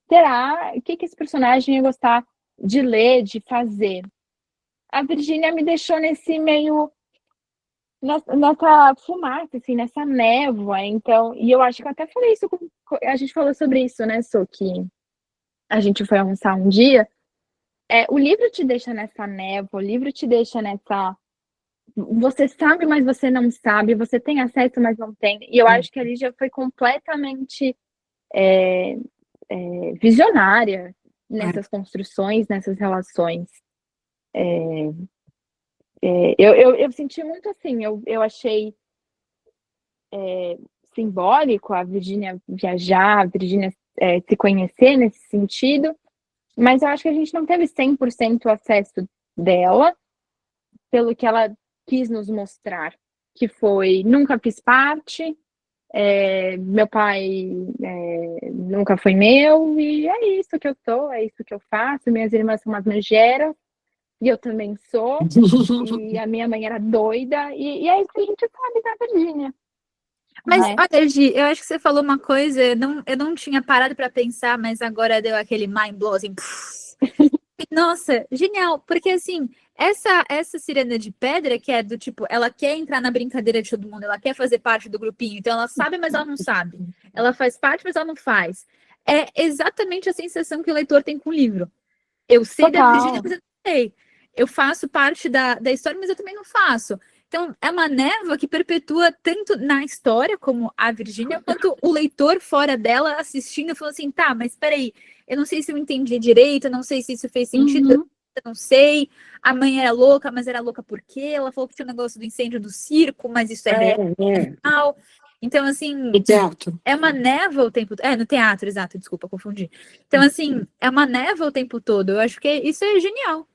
Speaker 3: será? O que esse personagem ia gostar de ler, de fazer? A Virgínia me deixou nesse meio, nessa fumaça, assim, nessa névoa. Então, e eu acho que eu até falei isso, a gente falou sobre isso, né, Sô, que a gente foi almoçar um dia. O livro te deixa nessa névoa, o livro te deixa nessa... Você sabe, mas você não sabe. Você tem acesso, mas não tem. E eu acho que a Lígia foi completamente visionária nessas construções, nessas relações. Eu senti muito assim. Eu achei simbólico a Virgínia viajar, a Virgínia se conhecer nesse sentido. Mas eu acho que a gente não teve 100% acesso dela, pelo que ela quis nos mostrar, que foi, nunca fiz parte, meu pai nunca foi meu, e é isso que eu sou, é isso que eu faço, minhas irmãs são umas megeras, e eu também sou, e a minha mãe era doida, e é isso que a gente sabe da Virgínia.
Speaker 1: Mas, olha, Gi, eu acho que você falou uma coisa, eu não tinha parado para pensar, mas agora deu aquele mind blow, assim, nossa, genial, porque assim, essa Sirena de Pedra, que é do tipo, ela quer entrar na brincadeira de todo mundo, ela quer fazer parte do grupinho, então ela sabe, mas ela não sabe. Ela faz parte, mas ela não faz. É exatamente a sensação que o leitor tem com o livro. Eu sei da Virgínia, mas eu não sei. Eu faço parte da história, mas eu também não faço. Então, é uma névoa que perpetua tanto na história, como a Virgínia, quanto o leitor fora dela assistindo, falando assim, tá, mas peraí, eu não sei se eu entendi direito, eu não sei se isso fez sentido, eu não sei. A mãe era louca, mas era louca por quê? Ela falou que tinha um negócio do incêndio do circo, mas isso é real. Então, assim,
Speaker 2: no teatro.
Speaker 1: É uma névoa o tempo todo. No teatro, exato, desculpa, confundi. Então, assim, é uma névoa o tempo todo. Eu acho que isso é genial.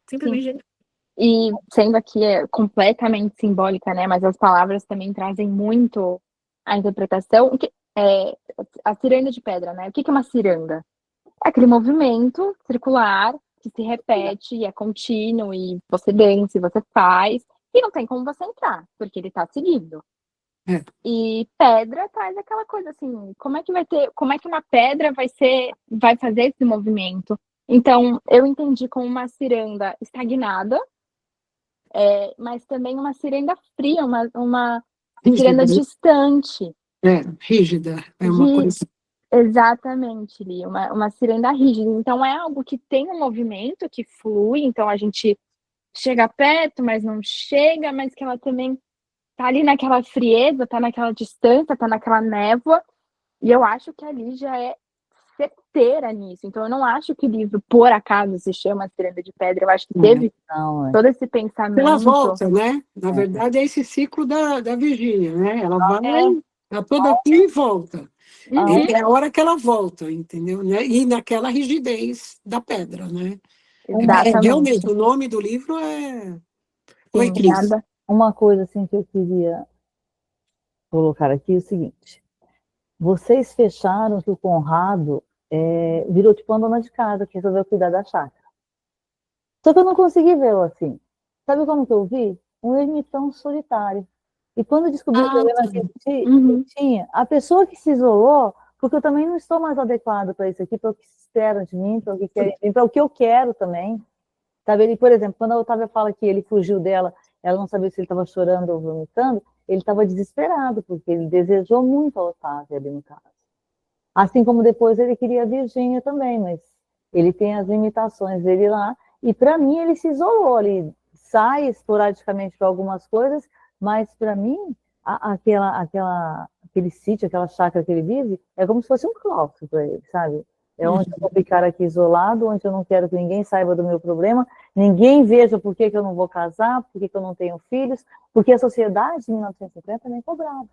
Speaker 1: Simplesmente genial.
Speaker 3: E sendo aqui completamente simbólica, né? Mas as palavras também trazem muito a interpretação. A ciranda de pedra, né? O que é uma ciranda? É aquele movimento circular que se repete e é contínuo, e você dança, e você faz, e não tem como você entrar, porque ele tá seguindo. E pedra traz aquela coisa assim, como é que uma pedra vai fazer esse movimento? Então, eu entendi como uma ciranda estagnada, mas também uma ciranda fria, uma ciranda distante.
Speaker 2: Rígida. É uma coisa...
Speaker 3: Exatamente, Li, uma ciranda rígida. Então, é algo que tem um movimento que flui, então a gente chega perto, mas não chega, mas que ela também tá ali naquela frieza, tá naquela distância, tá naquela névoa, e eu acho que a Lígia é certeira nisso. Então, eu não acho que o livro, por acaso, se chama Ciranda de Pedra. Eu acho que teve todo esse pensamento.
Speaker 2: Ela volta, né? Na verdade, é esse ciclo da Virgínia, né? Ela vai, ela toda aqui e volta. É a hora que ela volta, entendeu? Né? E naquela rigidez da pedra, né? Realmente, o nome do livro é... Oi, Cris.
Speaker 4: Uma coisa assim que eu queria colocar aqui é o seguinte. Vocês fecharam que o Conrado virou tipo uma dona de casa que resolveu cuidar da chácara. Só que eu não consegui vê-lo assim. Sabe como que eu vi? Um ermitão solitário. E quando eu descobri o problema que ele tinha, a pessoa que se isolou, porque eu também não estou mais adequado para isso aqui, para o que se espera de mim, para o que querem, para o que eu quero também. Sabe, ele, por exemplo, quando a Otávia fala que ele fugiu dela, ela não sabia se ele estava chorando ou vomitando, ele estava desesperado, porque ele desejou muito a Otávia ali no caso. Assim como depois ele queria a Virgínia também, mas ele tem as limitações dele lá, e para mim ele se isolou ali, sai esporadicamente para algumas coisas, mas para mim, aquele sítio, aquela chácara que ele vive, é como se fosse um claustro para ele, sabe? É onde eu vou ficar aqui isolado, onde eu não quero que ninguém saiba do meu problema, ninguém veja por que eu não vou casar, por que eu não tenho filhos, porque a sociedade de 1950 nem cobrava.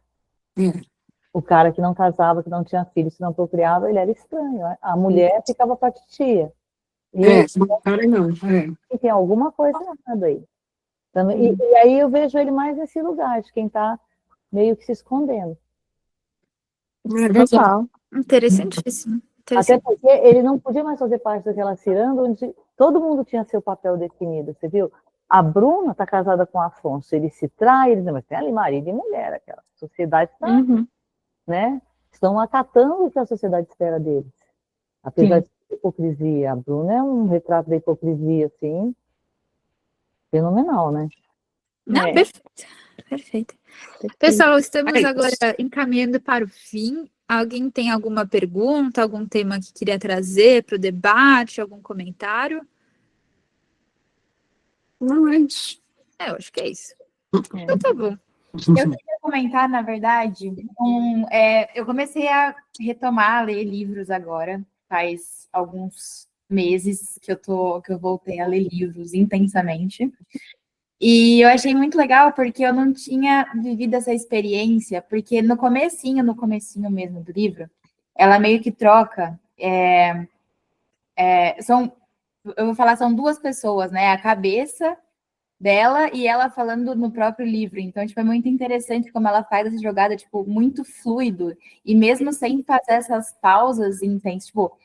Speaker 4: O cara que não casava, que não tinha filhos, que não procriava, ele era estranho. Né? A mulher ficava para a titia. E tem alguma coisa errada aí. Também, e aí eu vejo ele mais nesse lugar, de quem está meio que se escondendo.
Speaker 1: Total. Interessantíssimo.
Speaker 4: Até porque ele não podia mais fazer parte daquela ciranda onde todo mundo tinha seu papel definido, você viu? A Bruna está casada com o Afonso, ele se trai, ele diz, mas tem ali marido e mulher, aquela sociedade está, né? Estão acatando o que a sociedade espera deles. Apesar de hipocrisia, a Bruna é um retrato da hipocrisia, assim, fenomenal, né?
Speaker 1: Não, perfeito. Pessoal, estamos agora encaminhando para o fim. Alguém tem alguma pergunta, algum tema que queria trazer para o debate, algum comentário?
Speaker 2: Não é isso.
Speaker 1: Eu acho que é isso. Então tá bom.
Speaker 5: Eu queria comentar, na verdade, eu comecei a retomar a ler livros agora, faz alguns meses que eu voltei a ler livros intensamente. E eu achei muito legal porque eu não tinha vivido essa experiência, porque no comecinho mesmo do livro, ela meio que troca, eu vou falar, são duas pessoas, né? A cabeça dela e ela falando no próprio livro. Então, tipo, é muito interessante como ela faz essa jogada, tipo, muito fluido, e mesmo sem fazer essas pausas intensas, tipo,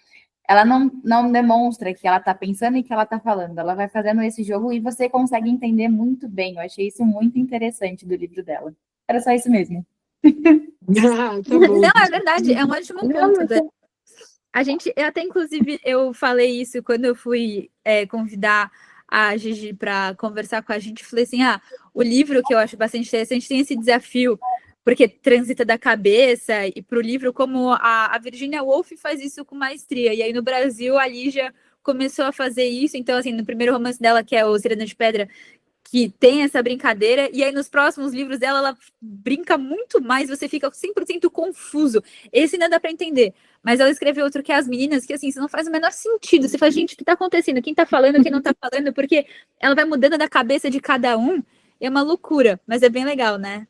Speaker 5: ela não demonstra que ela tá pensando e que ela tá falando. Ela vai fazendo esse jogo e você consegue entender muito bem. Eu achei isso muito interessante do livro dela. Era só isso mesmo.
Speaker 2: Tá bom.
Speaker 1: Não, é verdade. É um ótimo ponto. Eu até, inclusive, eu falei isso quando eu fui convidar a Gigi para conversar com a gente. Falei assim, o livro que eu acho bastante interessante tem esse desafio, porque transita da cabeça e para o livro, como a Virginia Woolf faz isso com maestria. E aí no Brasil a Lígia começou a fazer isso. Então, assim, no primeiro romance dela, que é o Ciranda de Pedra, que tem essa brincadeira, e aí nos próximos livros dela, ela brinca muito mais, você fica 100% confuso. Esse não dá para entender. Mas ela escreveu outro que é As Meninas, que assim, isso não faz o menor sentido. Você fala, gente, o que tá acontecendo? Quem tá falando, quem não tá falando? Porque ela vai mudando da cabeça de cada um, é uma loucura, mas é bem legal, né?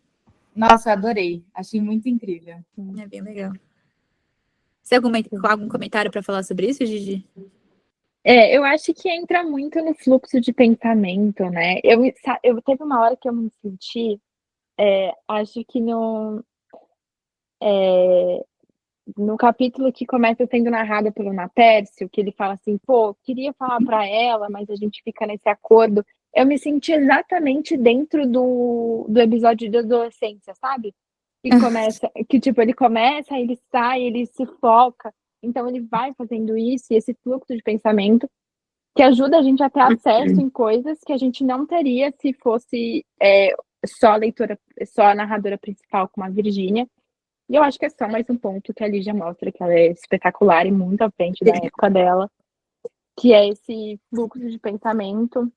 Speaker 5: Nossa, eu adorei. Achei muito incrível.
Speaker 1: É bem legal. Você tem algum comentário para falar sobre isso, Gigi?
Speaker 3: Eu acho que entra muito no fluxo de pensamento, né? Eu teve uma hora que eu me senti, acho que no capítulo que começa sendo narrado pelo Natércio, que ele fala assim, pô, queria falar para ela, mas a gente fica nesse acordo. Eu me senti exatamente dentro do episódio de adolescência, sabe? Ele começa, ele sai, ele se foca. Então ele vai fazendo isso, e esse fluxo de pensamento que ajuda a gente a ter acesso em coisas que a gente não teria se fosse só a narradora principal, como a Virgínia. E eu acho que é só mais um ponto que a Lígia mostra, que ela é espetacular e muito à frente da época dela, que é esse fluxo de pensamento.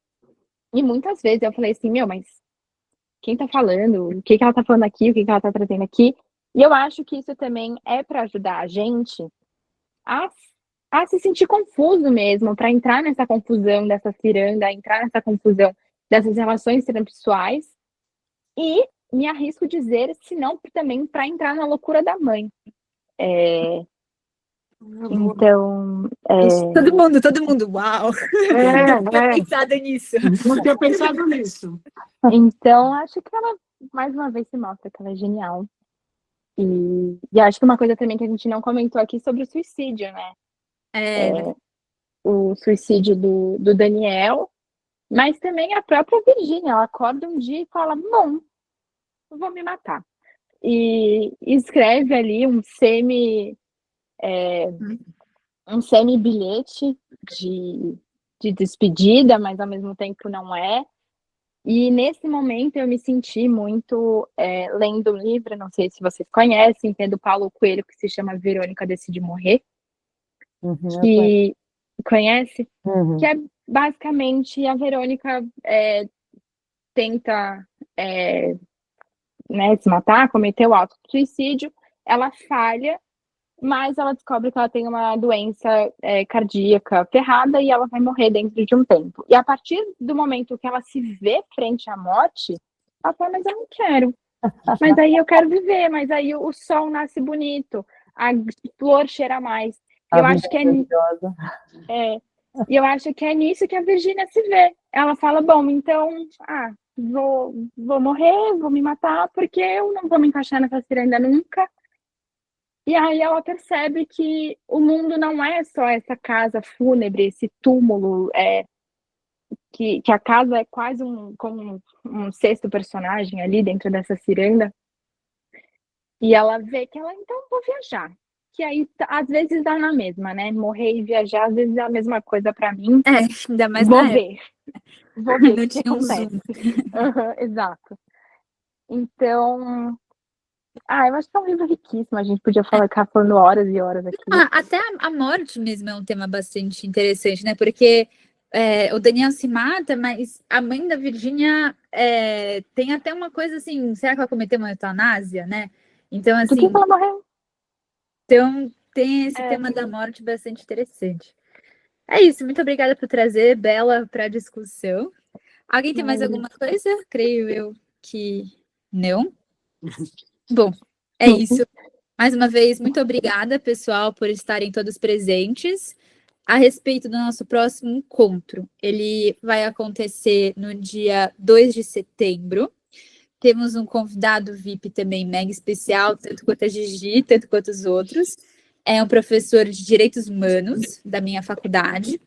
Speaker 3: E muitas vezes eu falei assim, mas quem tá falando? O que ela tá falando aqui? O que ela tá trazendo aqui? E eu acho que isso também é para ajudar a gente a se sentir confuso mesmo, para entrar nessa confusão dessa ciranda, entrar nessa confusão dessas relações transpessoais. E me arrisco dizer, se não também para entrar na loucura da mãe. Então.
Speaker 1: Todo mundo, uau! Não tinha pensado nisso.
Speaker 2: Não tinha pensado nisso.
Speaker 3: Então, acho que ela, mais uma vez, se mostra que ela é genial. E acho que uma coisa também que a gente não comentou aqui sobre o suicídio, né? O suicídio do Daniel, mas também a própria Virgínia. Ela acorda um dia e fala, bom, eu vou me matar. E escreve ali um semi-bilhete de despedida, mas ao mesmo tempo não é. E nesse momento eu me senti muito lendo um livro, não sei se vocês conhecem, que é do Paulo Coelho, que se chama Verônica Decide Morrer. Que conhece? Que é basicamente a Verônica tenta né, se matar, cometer o auto-suicídio, ela falha, mas ela descobre que ela tem uma doença cardíaca ferrada e ela vai morrer dentro de um tempo. E a partir do momento que ela se vê frente à morte, ela fala, mas eu não quero. Mas aí eu quero viver, mas aí o sol nasce bonito, a flor cheira mais. Eu acho que e eu acho que é nisso que a Virgínia se vê. Ela fala, bom, então, vou morrer, vou me matar, porque eu não vou me encaixar nessa ciranda nunca. E aí ela percebe que o mundo não é só essa casa fúnebre, esse túmulo, que a casa é quase como um sexto personagem ali dentro dessa ciranda. E ela vê que ela, então, vou viajar. Que aí, às vezes, dá na mesma, né? Morrer e viajar, às vezes, é a mesma coisa para mim.
Speaker 1: Ainda mais
Speaker 3: vou ver. Vou ver
Speaker 1: não
Speaker 3: o que
Speaker 1: tinha
Speaker 3: acontece. Exato. Então... eu acho que é um livro riquíssimo. A gente podia ficar falando horas e horas aqui.
Speaker 1: Até a morte mesmo é um tema bastante interessante, né? Porque o Daniel se mata, mas a mãe da Virgínia tem até uma coisa assim, será que ela cometeu uma eutanásia, né? Então, assim...
Speaker 3: Do que ela morreu?
Speaker 1: Então, tem esse tema da morte bastante interessante. É isso, muito obrigada por trazer Bela para a discussão. Alguém tem mais alguma coisa? Creio eu que não. Bom, é isso. Mais uma vez, muito obrigada, pessoal, por estarem todos presentes. A respeito do nosso próximo encontro, ele vai acontecer no dia 2 de setembro. Temos um convidado VIP também mega especial, tanto quanto a Gigi, tanto quanto os outros. É um professor de Direitos Humanos da minha faculdade.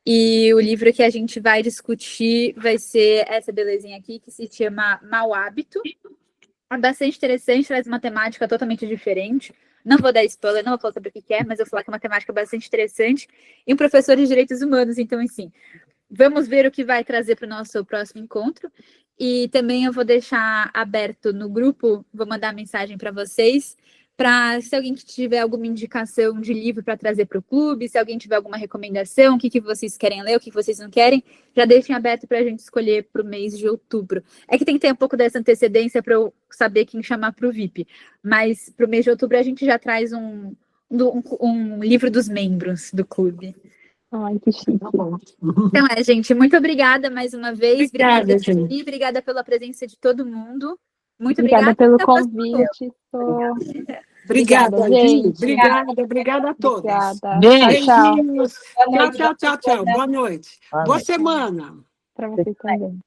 Speaker 1: E o livro que a gente vai discutir vai ser essa belezinha aqui, que se chama Mau Hábito. É bastante interessante, traz uma temática totalmente diferente. Não vou dar spoiler, não vou falar sobre o que é, mas eu vou falar que é uma temática bastante interessante. E um professor de Direitos Humanos, então, assim, vamos ver o que vai trazer para o nosso próximo encontro. E também eu vou deixar aberto no grupo, vou mandar mensagem para vocês, para se alguém tiver alguma indicação de livro para trazer para o clube, se alguém tiver alguma recomendação, o que vocês querem ler, o que vocês não querem, já deixem aberto para a gente escolher para o mês de outubro. É que tem que ter um pouco dessa antecedência para eu saber quem chamar para o VIP, mas para o mês de outubro a gente já traz um livro dos membros do clube.
Speaker 3: Ai, que chique.
Speaker 1: Então gente, muito obrigada mais uma vez.
Speaker 2: Obrigada, gente.
Speaker 1: Obrigada pela presença de todo mundo. Muito
Speaker 3: obrigada pelo convite.
Speaker 2: Obrigada, gente. Obrigada a todos. Beijinhos. Tchau. Boa noite. Boa semana.
Speaker 3: Para você também.